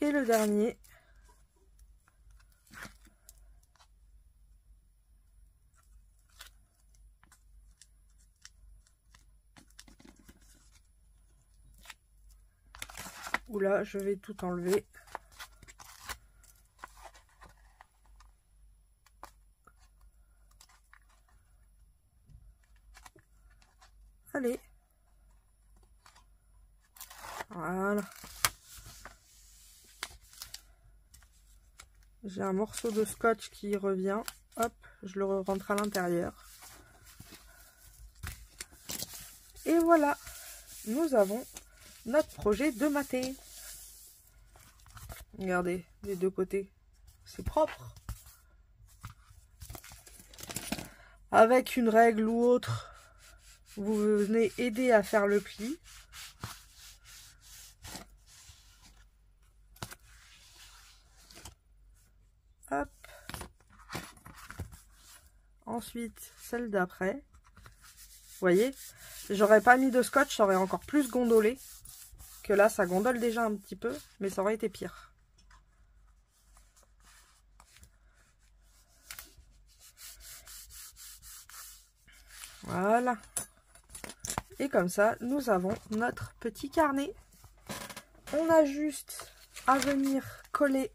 Et le dernier. Oula, je vais tout enlever. Allez. Voilà. J'ai un morceau de scotch qui revient. Hop, je le rentre à l'intérieur. Et voilà, nous avons notre projet de maté. Regardez, des deux côtés, c'est propre. Avec une règle ou autre, vous venez aider à faire le pli. Hop. Ensuite, celle d'après. Vous voyez, j'aurais pas mis de scotch, ça aurait encore plus gondolé. Que là, ça gondole déjà un petit peu, mais ça aurait été pire. Voilà. Et comme ça, nous avons notre petit carnet. On a juste à venir coller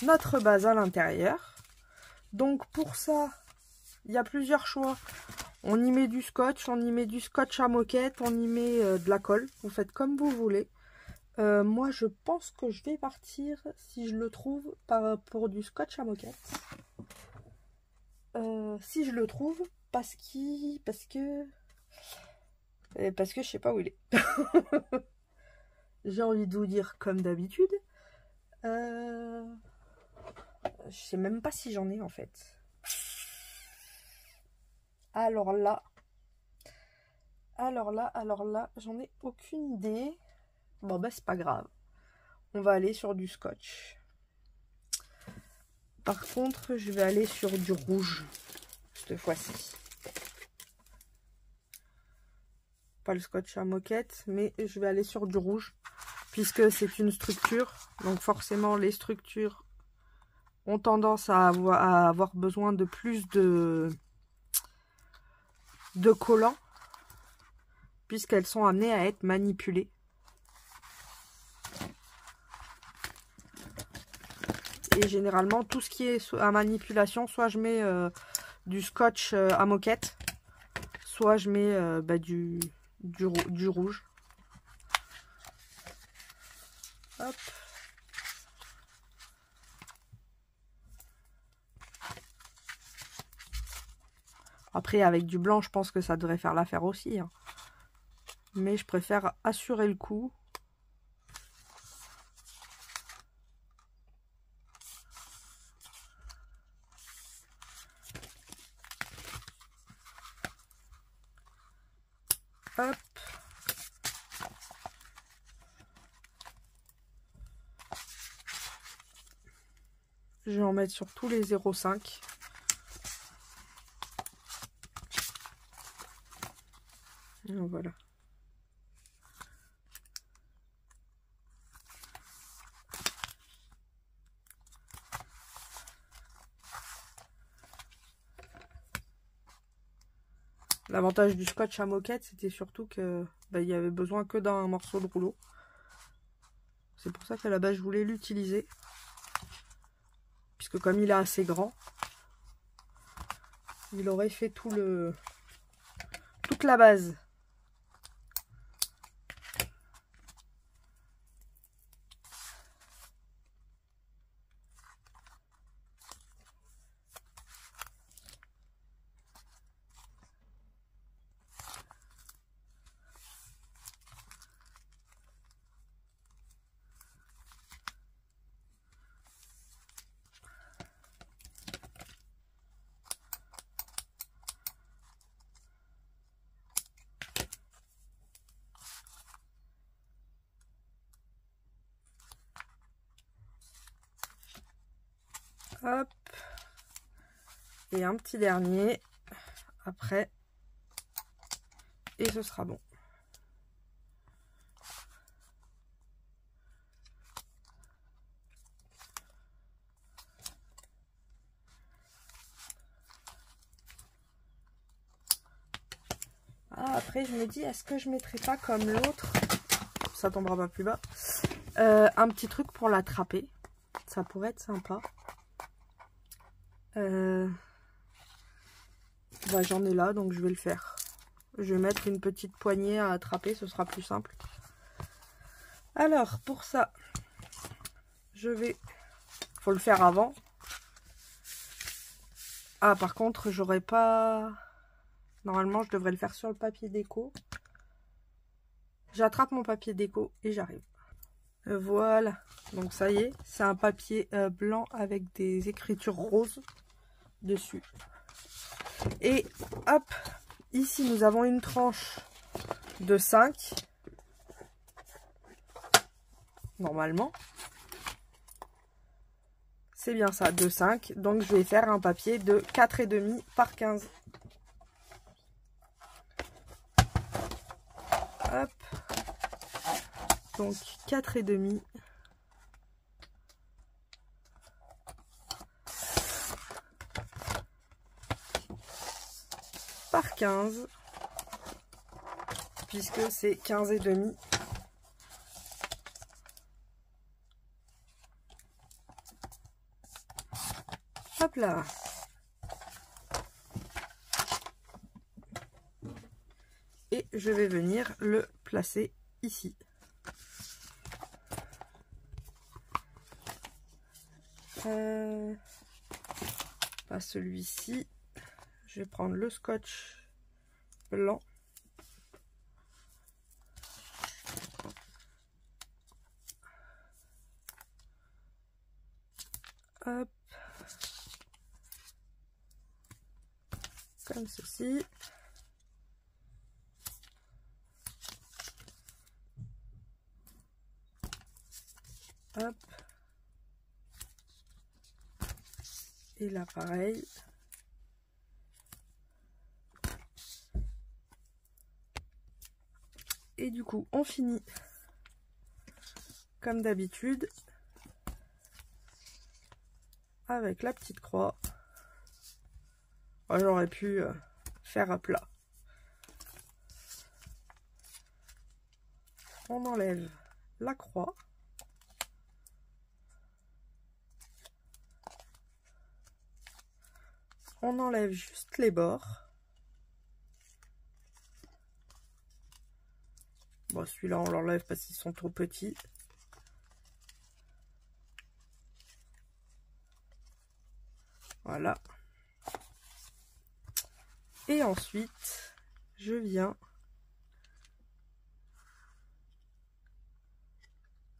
notre base à l'intérieur. Donc pour ça, il y a plusieurs choix. On y met du scotch, on y met du scotch à moquette, on y met de la colle. Vous faites comme vous voulez. Moi, je pense que je vais partir, si je le trouve, pour du scotch à moquette. Si je le trouve, parce que je sais pas où il est. J'ai envie de vous dire comme d'habitude. Je sais même pas si j'en ai en fait. Alors là, j'en ai aucune idée. Bon bah c'est pas grave. On va aller sur du scotch. Par contre, je vais aller sur du rouge cette fois-ci. Pas le scotch à moquette, mais je vais aller sur du rouge puisque c'est une structure. Donc forcément, les structures ont tendance à avoir besoin de plus de collants puisqu'elles sont amenées à être manipulées. Et généralement, tout ce qui est à manipulation, soit je mets du scotch à moquette, soit je mets du rouge. Hop. Après, avec du blanc, je pense que ça devrait faire l'affaire aussi. Hein. Mais je préfère assurer le coup. Hop. Je vais en mettre sur tous les 0,5. Voilà. L'avantage du scotch à moquette, c'était surtout que il y avait besoin que d'un morceau de rouleau. C'est pour ça qu'à la base je voulais l'utiliser. Puisque comme il est assez grand, il aurait fait toute la base. Hop. Et un petit dernier après. Et ce sera bon. après je me dis, est-ce que je mettrai pas comme l'autre, ça tombera pas plus bas, un petit truc pour l'attraper. Ça pourrait être sympa. Bah, j'en ai là, donc je vais le faire. Je vais mettre une petite poignée à attraper, ce sera plus simple. Alors, pour ça, je vais... Faut le faire avant. Ah, par contre, j'aurais pas... Normalement, je devrais le faire sur le papier déco. J'attrape mon papier déco et j'arrive. Voilà. Donc, ça y est, c'est un papier blanc avec des écritures roses dessus. Et hop, ici, nous avons une tranche de 5. Normalement. C'est bien ça, de 5. Donc, je vais faire un papier de 4,5 par 15. Hop. Donc, 4,5 par 15. Puisque c'est 15,5. Hop là. Et je vais venir le placer ici. Pas celui-ci. Je vais prendre le scotch blanc. Hop. Comme ceci. Hop. Et là pareil. Et du coup on finit comme d'habitude avec la petite croix. Oh, j'aurais pu faire à plat. On enlève la croix. On enlève juste les bords. Bon, celui-là, on l'enlève parce qu'ils sont trop petits. Voilà. Et ensuite, je viens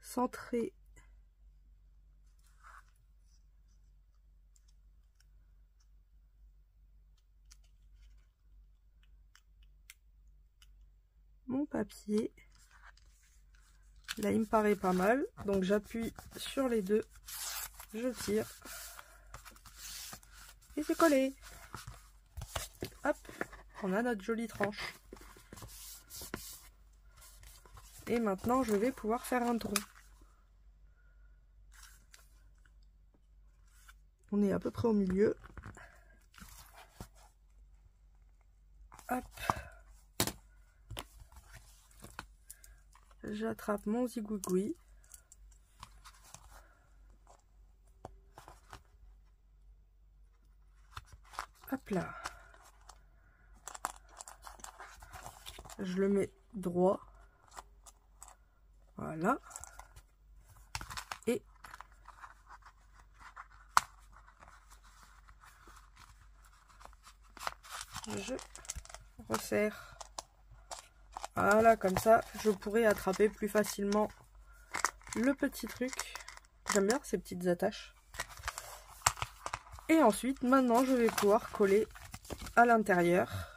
centrer mon papier. Là, il me paraît pas mal. Donc, j'appuie sur les deux. Je tire. Et c'est collé. Hop, on a notre jolie tranche. Et maintenant, je vais pouvoir faire un tronc. On est à peu près au milieu. Hop. J'attrape mon zigouigoui. Hop là. Je le mets droit. Voilà. Et je resserre. Voilà, comme ça, je pourrai attraper plus facilement le petit truc. J'aime bien ces petites attaches. Et ensuite, maintenant, je vais pouvoir coller à l'intérieur.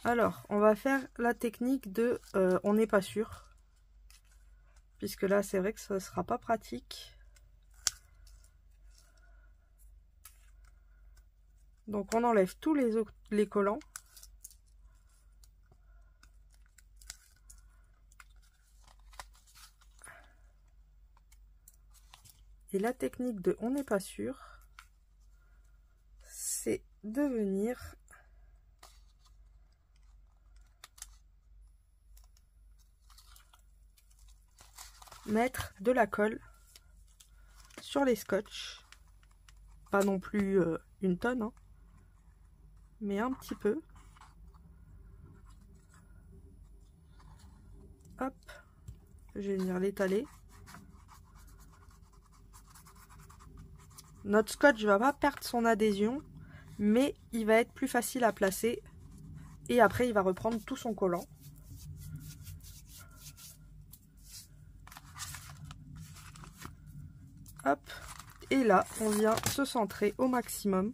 Alors, on va faire la technique de on n'est pas sûr. Puisque là, c'est vrai que ce ne sera pas pratique. Donc, on enlève tous les collants. Et la technique de on n'est pas sûr, c'est de venir mettre de la colle sur les scotch. Pas non plus une tonne, hein, mais un petit peu. Hop, je vais venir l'étaler. Notre scotch va pas perdre son adhésion, mais il va être plus facile à placer. Et après, il va reprendre tout son collant. Hop, et là, on vient se centrer au maximum.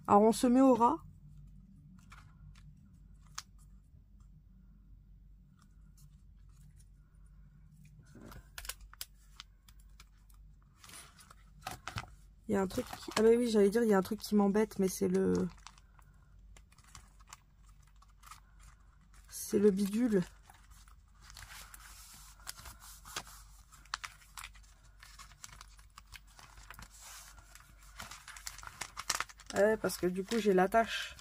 Alors, on se met au ras. Il y a un truc qui... Ah bah oui, j'allais dire, il y a un truc qui m'embête, mais c'est le... C'est le bidule. Ouais, parce que du coup, j'ai l'attache.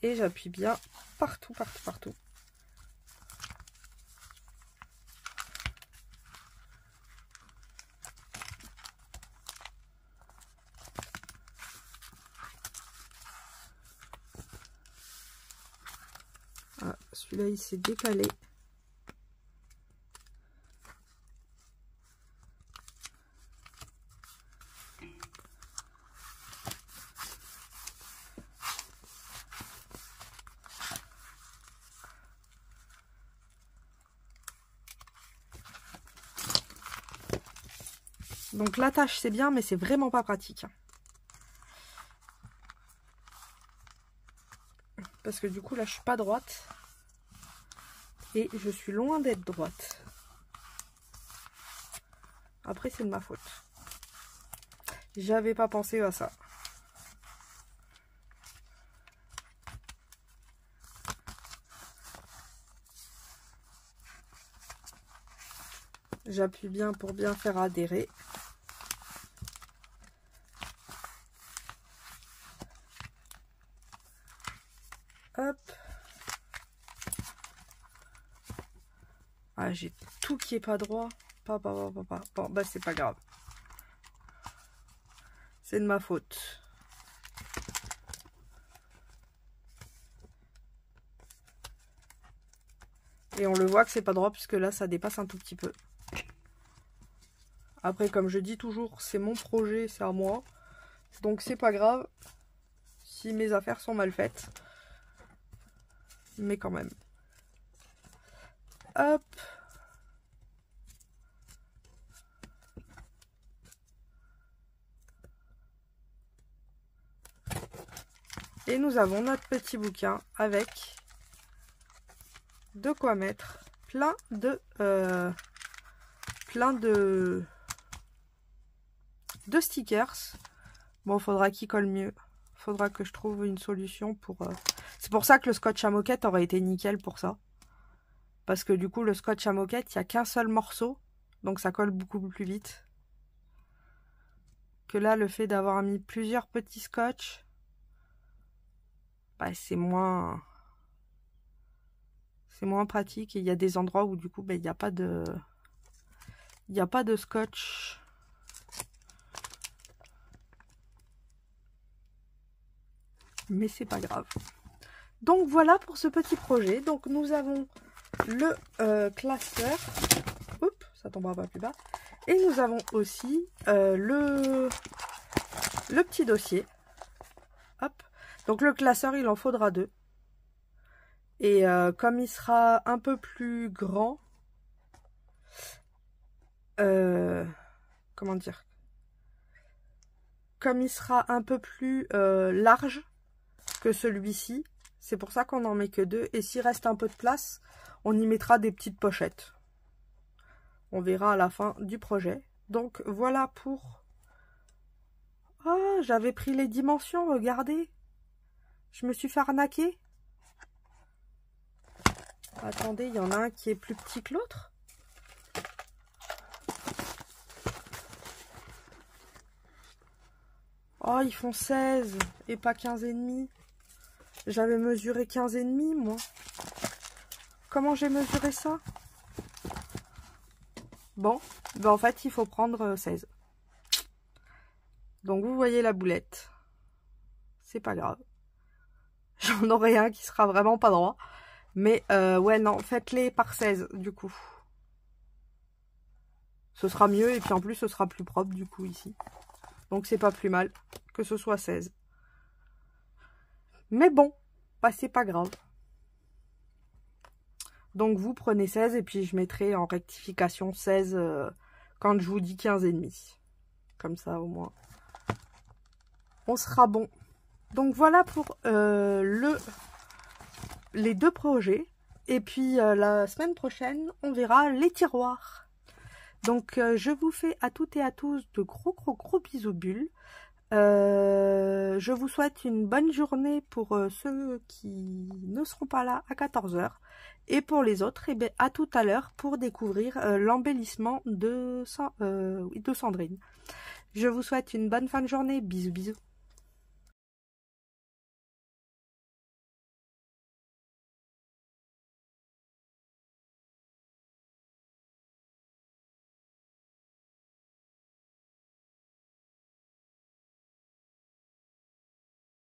Et j'appuie bien partout, partout, partout. Ah, celui-là, il s'est décalé. Donc l'attache c'est bien, mais c'est vraiment pas pratique. Parce que du coup là je suis pas droite. Et je suis loin d'être droite. Après c'est de ma faute. J'avais pas pensé à ça. J'appuie bien pour bien faire adhérer. Hop. Ah, j'ai tout qui est pas droit. Bon, bah c'est pas grave. C'est de ma faute. Et on le voit que c'est pas droit puisque là ça dépasse un tout petit peu. Après, comme je dis toujours, c'est mon projet, c'est à moi. Donc c'est pas grave si mes affaires sont mal faites. Mais quand même. Hop. Et nous avons notre petit bouquin avec de quoi mettre plein de stickers. Bon, faudra qu'il colle mieux. Faudra que je trouve une solution pour... C'est pour ça que le scotch à moquette aurait été nickel pour ça. Parce que du coup, le scotch à moquette, il n'y a qu'un seul morceau. Donc ça colle beaucoup plus vite. Que là, le fait d'avoir mis plusieurs petits scotch, bah, c'est moins pratique. Et il y a des endroits où du coup, bah, il n'y a pas de... scotch. Mais c'est pas grave. Donc voilà pour ce petit projet. Donc nous avons le classeur. Oups, ça tombera pas plus bas. Et nous avons aussi le petit dossier. Hop. Donc le classeur, il en faudra 2. Et comme il sera un peu plus grand, comment dire, comme il sera un peu plus large que celui-ci, c'est pour ça qu'on en met que 2. Et s'il reste un peu de place, on y mettra des petites pochettes. On verra à la fin du projet. Donc voilà pour... Ah, j'avais pris les dimensions, regardez. Je me suis fait arnaquer. Attendez, il y en a un qui est plus petit que l'autre. Oh, ils font 16 et pas 15,5. J'avais mesuré 15,5 moi. Comment j'ai mesuré ça? Bon, ben en fait, il faut prendre 16. Donc, vous voyez la boulette. C'est pas grave. J'en aurai un qui sera vraiment pas droit. Mais, ouais, non, faites-les par 16, du coup. Ce sera mieux, et puis en plus, ce sera plus propre, du coup, ici. Donc, c'est pas plus mal que ce soit 16. Mais bon, bah, c'est pas grave. Donc, vous prenez 16, et puis je mettrai en rectification 16 quand je vous dis 15,5. Comme ça, au moins, on sera bon. Donc, voilà pour les deux projets. Et puis, la semaine prochaine, on verra les tiroirs. Donc, je vous fais à toutes et à tous de gros bisous bulles. Je vous souhaite une bonne journée pour ceux qui ne seront pas là à 14 h. Et pour les autres, eh bien, à tout à l'heure pour découvrir l'embellissement de Sandrine. Je vous souhaite une bonne fin de journée. Bisous bisous.